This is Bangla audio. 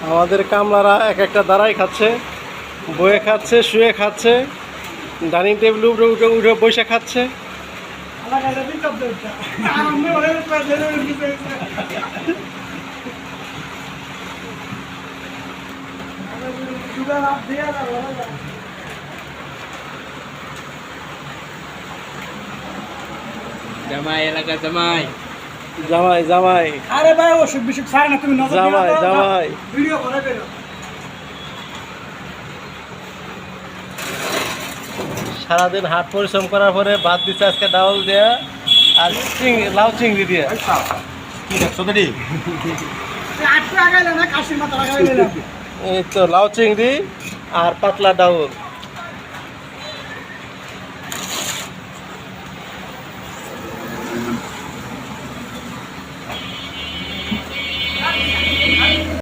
আমাদের কামলারা এক একটা দাঁড়াই খাচ্ছে, বয়ে খাচ্ছে, শুয়ে খাচ্ছে, ডাইনিং টেবিল উঠে উঠে উঠে বসে খাচ্ছে। জামাই এলাকা জামাই জামাই জামাই আরে ভাই অসুখ বিসুখ ছাড়ে না, তুমি নজর জামাই জামাই ভিডিও করে বেরো। সারাদিন হাট পরিশ্রম করার পরে ভাত দিচ্ছে আজকে ডাউল দেয়া আর লাউ চিংড়ি দিয়ে। কি দেখছো দিদি আটটা আগাইলে না, কাশির মাথা লাগাইলে। এই তো লাউ চিংড়ি আর পাতলা ডাউল।